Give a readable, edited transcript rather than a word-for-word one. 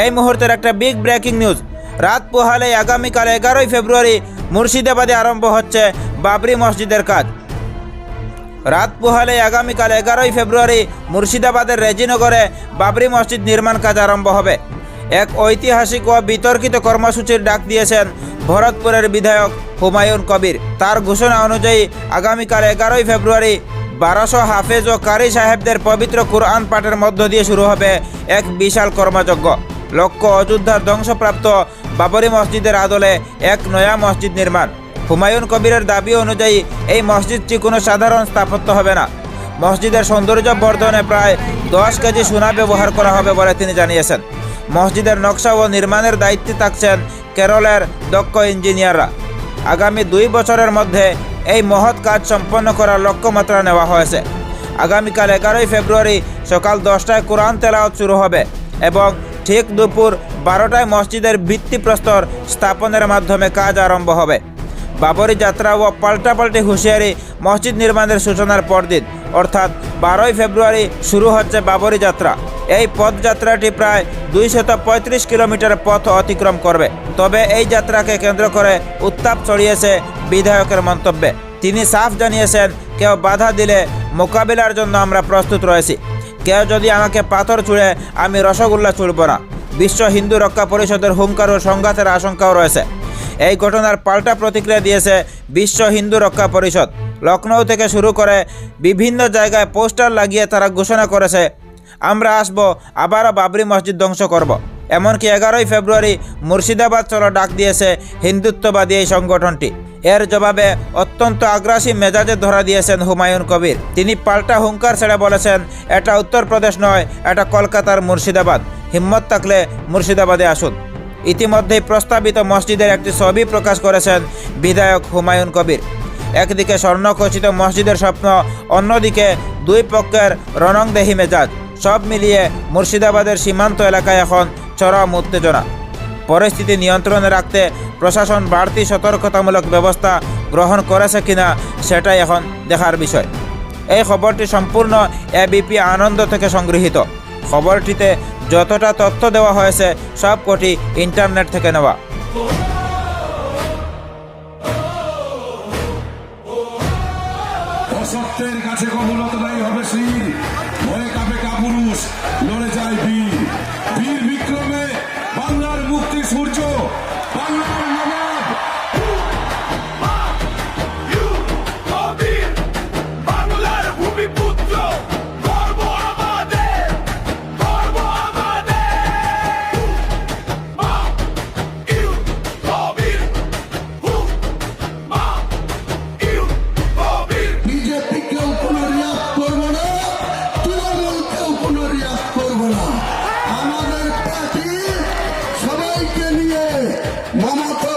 এই মুহূর্তের একটা বিগ ব্রেকিং নিউজ। রাত পোহালে আগামীকাল 11ই ফেব্রুয়ারি মুর্শিদাবাদে আরম্ভ হচ্ছে বাবরি মসজিদের কাজ। রাত পোহালে আগামীকাল 11ই ফেব্রুয়ারি মুর্শিদাবাদের রেজিনগরে বাবরি মসজিদ নির্মাণ কাজ আরম্ভ হবে। এক ঐতিহাসিক ও বিতর্কিত কর্মসূচির ডাক দিয়েছেন ভরতপুরের বিধায়ক হুমায়ুন কবির। তার ঘোষণা অনুযায়ী আগামীকাল 11ই ফেব্রুয়ারি 1200 হাফেজ ও কারি সাহেবদের পবিত্র কুরআন পাঠের মধ্য দিয়ে শুরু হবে এক বিশাল কর্মযজ্ঞ। লক্ষ্য অযোধ্যার ধ্বংসপ্রাপ্ত বাবরি মসজিদের আদলে এক নয়া মসজিদ নির্মাণ। হুমায়ুন কবিরের দাবি অনুযায়ী এই মসজিদটি কোনো সাধারণ স্থাপত্য হবে না। মসজিদের সৌন্দর্য বর্ধনে প্রায় 10 কেজি সোনা ব্যবহার করা হবে বলে তিনি জানিয়েছেন। মসজিদের নকশা ও নির্মাণের দায়িত্বে থাকছেন কেরলের দক্ষ ইঞ্জিনিয়াররা। আগামী 2 বছরের মধ্যে এই মহৎ কাজ সম্পন্ন করার লক্ষ্যমাত্রা নেওয়া হয়েছে। আগামীকাল 11ই ফেব্রুয়ারি সকাল 10টায় কোরআন তেলাওয়াত শুরু হবে এবং ঠিক দুপুর 12টায় মসজিদের ভিত্তিপ্রস্তর স্থাপনের মাধ্যমে কাজ আরম্ভ হবে। বাবরি যাত্রা ও পাল্টাপাল্টি হুঁশিয়ারি মসজিদ নির্মাণের সূচনার পরদিন অর্থাৎ 12ই ফেব্রুয়ারি শুরু হচ্ছে বাবরি যাত্রা। এই পদযাত্রাটি প্রায় 235 কিলোমিটার পথ অতিক্রম করবে। তবে এই যাত্রাকে কেন্দ্র করে উত্তাপ ছড়িয়েছে বিধায়কের মন্তব্যে। তিনি সাফ জানিয়েছেন, কেউ বাধা দিলে মোকাবিলার জন্য আমরা প্রস্তুত রয়েছি। কেউ যদি আমাকে পাথর ছুঁড়ে আমি রসগোল্লা ছুঁড়ব না। বিশ্ব হিন্দু রক্ষা পরিষদের হুঙ্কার ও সংঘাতের আশঙ্কাও রয়েছে। এই ঘটনার পাল্টা প্রতিক্রিয়া দিয়েছে বিশ্ব হিন্দু রক্ষা পরিষদ। লখনৌ থেকে শুরু করে বিভিন্ন জায়গায় পোস্টার লাগিয়ে তারা ঘোষণা করেছে, আমরা আসব, আবারও বাবরি মসজিদ ধ্বংস করব। এমনকি 11ই ফেব্রুয়ারি মুর্শিদাবাদ চলো ডাক দিয়েছে হিন্দুত্ববাদী এই সংগঠনটি। এর জবাবে অত্যন্ত আগ্রাসী মেজাজে ধরা দিয়েছেন হুমায়ুন কবির। তিনি পাল্টা হুঙ্কার ছেড়ে বলেছেন, এটা উত্তরপ্রদেশ নয়, এটা কলকাতার মুর্শিদাবাদ। হিম্মত থাকলে মুর্শিদাবাদে আসুন। ইতিমধ্যেই প্রস্তাবিত মসজিদের একটি ছবি প্রকাশ করেছেন বিধায়ক হুমায়ুন কবির। একদিকে স্বর্ণখচিত মসজিদের স্বপ্ন, অন্যদিকে দুই পক্ষের রণংদেহী মেজাজ। সব মিলিয়ে মুর্শিদাবাদের সীমান্ত এলাকায় এখন চরম উত্তেজনা। পরিস্থিতি নিয়ন্ত্রণে রাখতে প্রশাসন বাড়তি সতর্কতামূলক ব্যবস্থা গ্রহণ করেছে কিনা সেটাই এখন দেখার বিষয়। এই খবরটি সম্পূর্ণ এবিপি আনন্দ থেকে সংগৃহীত। খবরটিতে যতটা তথ্য দেওয়া হয়েছে সবকটি ইন্টারনেট থেকে নেওয়া। অসত্যের কাছে কমলতাই হবে শির, ভয়ে কাঁপে কাপুরুষ, লড়ে যায় বীর। বীর বিক্রমে বাংলার মুক্তি সূর্য, বাংলার নবাব। বাংলার ভূমিপুত্র, গর্ব আমাদের, গর্ব আমাদের। মা ইউ কবির, মা ইউ কবির। বিজেপিকেও কোনো রিয়াক্ট করবো না, তৃণমূলকেও কোনো রিয়াক্ট করবো না। আমাদের পার্টি সবাইকে নিয়ে মমতা